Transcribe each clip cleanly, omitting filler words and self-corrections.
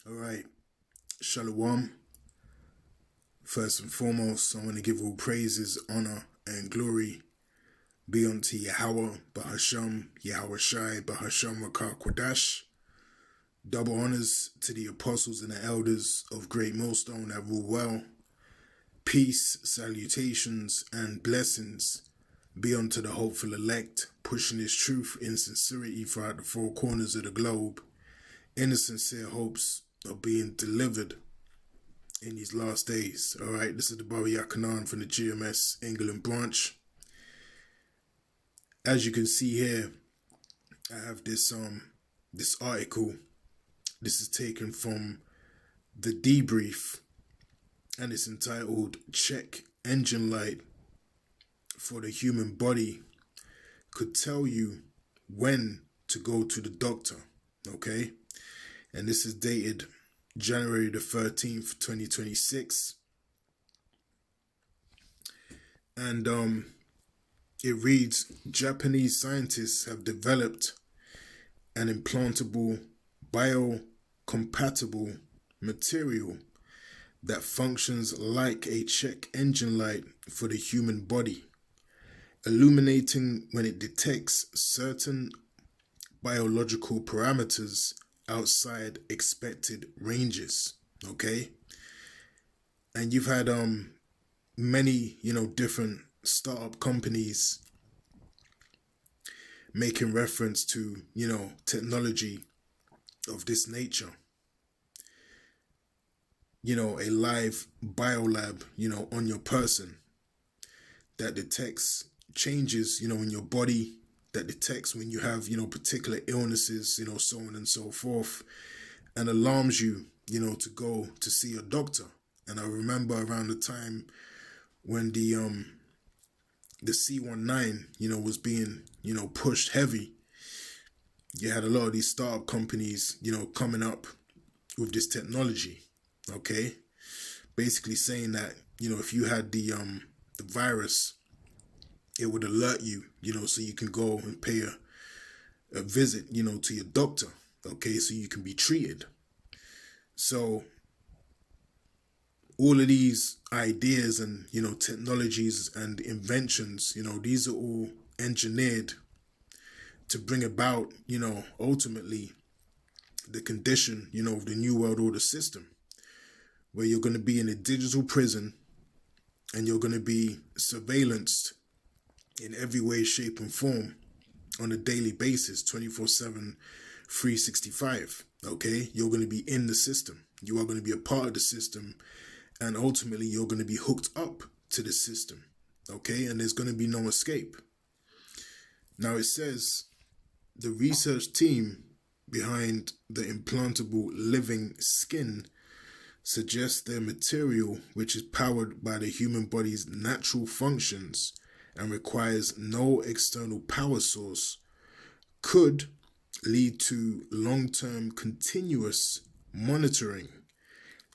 All right, Shalom. First and foremost, I want to give all praises, honor, and glory be unto Yahweh, Bahasham, Yahweh Shai, Bahasham Rakah Kwadash. Double honors to the apostles and the elders of Great Millstone that rule well. Peace, salutations, and blessings be unto the hopeful elect, pushing this truth in sincerity throughout the four corners of the globe, in the sincere hopes of being delivered in these last days. All right, this is the Bari Yakanan from the GMS England branch. As you can see here, I have this article. This is taken from the debrief, and it's entitled "Check Engine Light for the Human Body Could Tell You When to Go to the Doctor." Okay, and this is dated January the 13th, 2026. And it reads, Japanese scientists have developed an implantable biocompatible material that functions like a check engine light for the human body, illuminating when it detects certain biological parameters outside expected ranges. Okay, and you've had many different startup companies making reference to technology of this nature, a live biolab on your person that detects changes in your body, that detects when you have particular illnesses, so on and so forth, and alarms you to go to see a doctor. And I remember around the time when the C19 was being pushed heavy, you had a lot of these startup companies coming up with this technology. Okay, basically saying that if you had the virus, it would alert you, so you can go and pay a visit, to your doctor, okay, so you can be treated. So all of these ideas and, technologies and inventions, these are all engineered to bring about, ultimately the condition, of the New World Order system, where you're going to be in a digital prison and you're going to be surveillanced in every way, shape, and form on a daily basis, 24/7, 365. Okay, you're going to be in the system. You are going to be a part of the system, and ultimately you're going to be hooked up to the system. Okay, and there's going to be no escape. Now it says the research team behind the implantable living skin suggests their material, which is powered by the human body's natural functions and requires no external power source, could lead to long-term continuous monitoring,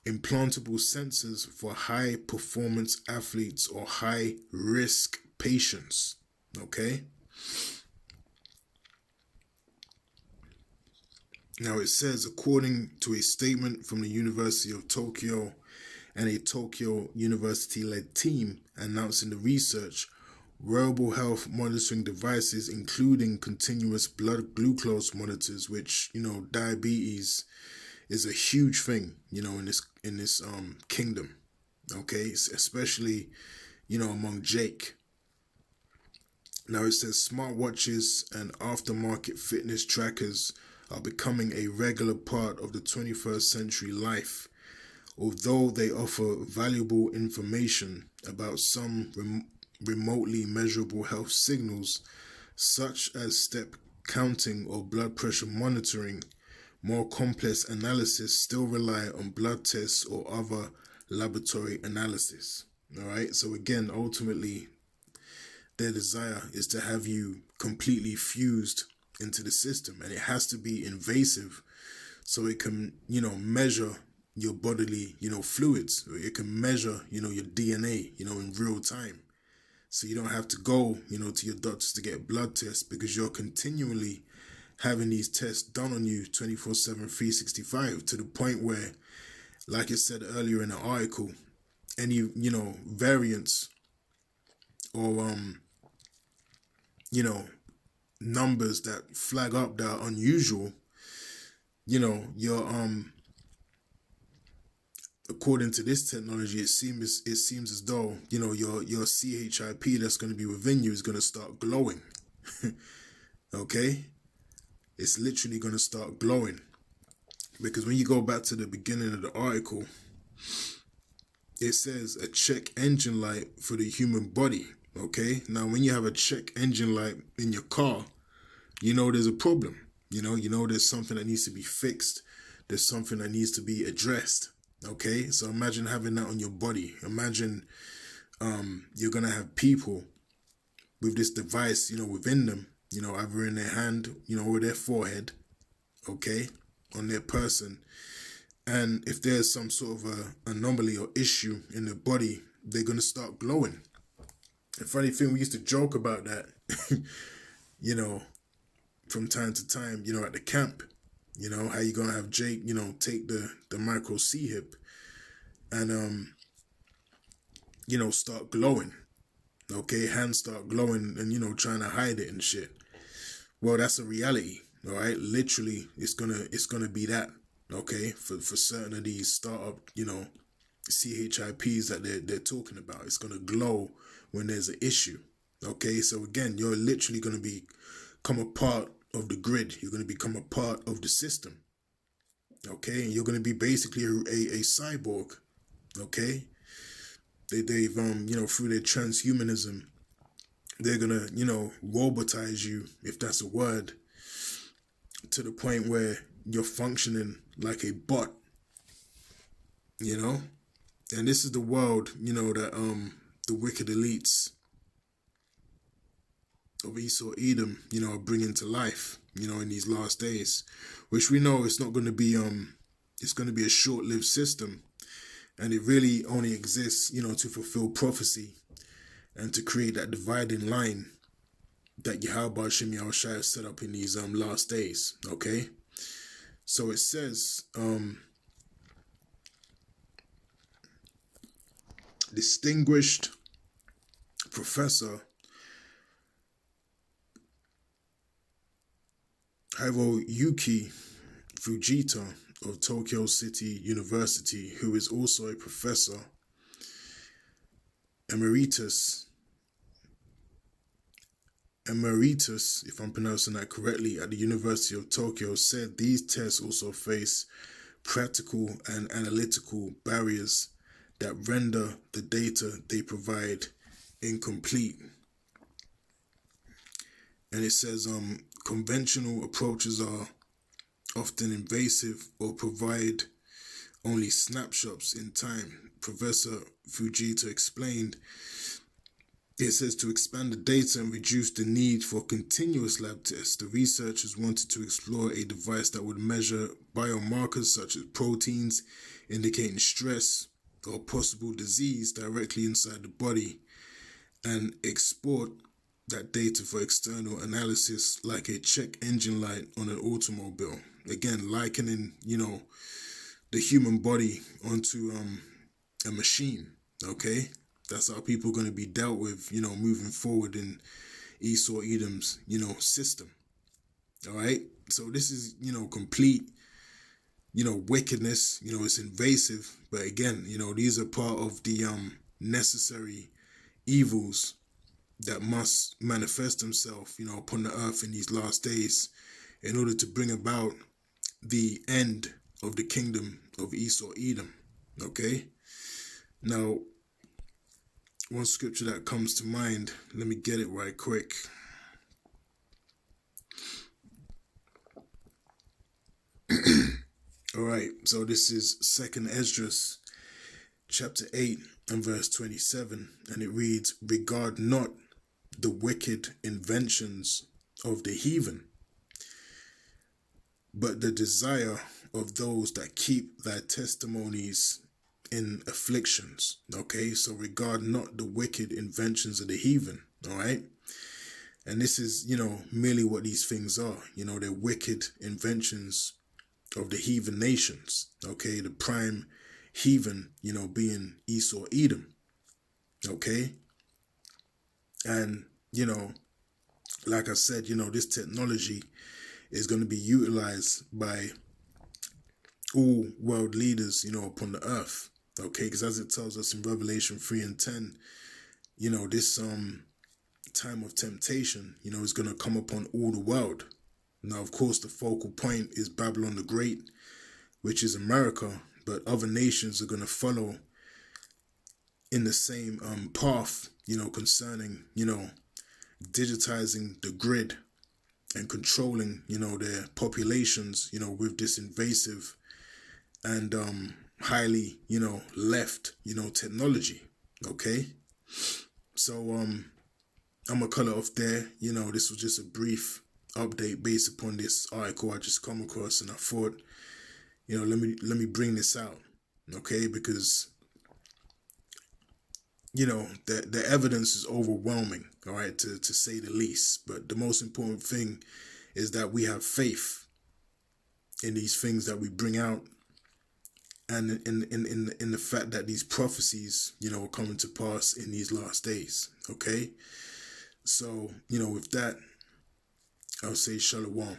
implantable sensors for high-performance athletes or high-risk patients. Okay? Now it says, according to a statement from the University of Tokyo and a Tokyo University-led team announcing the research, wearable health monitoring devices, including continuous blood glucose monitors, which diabetes is a huge thing, in this kingdom. Okay, especially among Jake. Now it says smartwatches and aftermarket fitness trackers are becoming a regular part of the 21st century life, although they offer valuable information about some remotely measurable health signals, such as step counting or blood pressure monitoring. More complex analysis still rely on blood tests or other laboratory analysis. All right, so again, ultimately, their desire is to have you completely fused into the system, and it has to be invasive so it can measure your bodily fluids. It can measure your DNA in real time, so you don't have to go to your doctors to get blood tests, because you're continually having these tests done on you 24/7, 365, to the point where, like it said earlier in the article, any, variants or, numbers that flag up that are unusual, your according to this technology, it seems as though, your CHIP that's going to be within you is going to start glowing. Okay, it's literally going to start glowing, because when you go back to the beginning of the article, it says a check engine light for the human body. Okay, now when you have a check engine light in your car, there's a problem. There's something that needs to be fixed. There's something that needs to be addressed. Okay, so imagine having that on your body. Imagine you're gonna have people with this device, within them, either in their hand, or their forehead, okay, on their person. And if there's some sort of a anomaly or issue in their body, they're gonna start glowing. The funny thing, we used to joke about that, from time to time, at the camp. How you gonna have Jake, take the micro C hip and start glowing. Okay, hands start glowing and trying to hide it and shit. Well, that's a reality, all right? Literally, it's gonna be that, okay, for certain of these startup, CHIPs that they're talking about. It's gonna glow when there's an issue. Okay, so again, you're literally gonna become a part of the grid. You're gonna become a part of the system. Okay, and you're gonna be basically a cyborg. Okay, they've through their transhumanism, they're gonna robotize you, if that's a word, to the point where you're functioning like a bot. And this is the world that the wicked elites of Esau Edom are bringing to life in these last days, which we know it's not going to be it's going to be a short-lived system. And it really only exists, to fulfill prophecy and to create that dividing line that Yahweh Shem Yahushua set up in these last days. Okay, so it says, distinguished Professor Hiroyuki Fujita of Tokyo City University, who is also a professor emeritus, if I'm pronouncing that correctly, at the University of Tokyo, said these tests also face practical and analytical barriers that render the data they provide incomplete. And it says conventional approaches are often invasive or provide only snapshots in time. Professor Fujita explained, it says, to expand the data and reduce the need for continuous lab tests, the researchers wanted to explore a device that would measure biomarkers such as proteins indicating stress or possible disease directly inside the body and export that data for external analysis like a check engine light on an automobile. Again, likening, the human body onto a machine, okay? That's how people are going to be dealt with, moving forward in Esau Edom's, system. All right? So this is, complete, wickedness. It's invasive. But again, these are part of the necessary evils that must manifest themselves, upon the earth in these last days in order to bring about the end of the kingdom of Esau Edom. Okay? Now, one scripture that comes to mind, let me get it right quick. All right, so this is 2nd Esdras chapter 8 and verse 27, and it reads, regard not the wicked inventions of the heathen, but the desire of those that keep thy testimonies in afflictions. Okay, so regard not the wicked inventions of the heathen. All right, And this is, merely what these things are. They're wicked inventions of the heathen nations. Okay, the prime heathen, being Esau, Edom. Okay, and like I said, this technology is going to be utilized by all world leaders, upon the earth. Okay, because as it tells us in Revelation 3:10, this time of temptation, is going to come upon all the world. Now, of course, the focal point is Babylon the Great, which is America, but other nations are going to follow in the same path, concerning, digitizing the grid and controlling, their populations, with this invasive and highly, left, technology. Okay. So I'm gonna cut it off there. This was just a brief update based upon this article I just come across, and I thought, let me bring this out. Okay, because the evidence is overwhelming, all right, to say the least. But the most important thing is that we have faith in these things that we bring out, and in the fact that these prophecies, are coming to pass in these last days. Okay, so with that, I'll say shalom.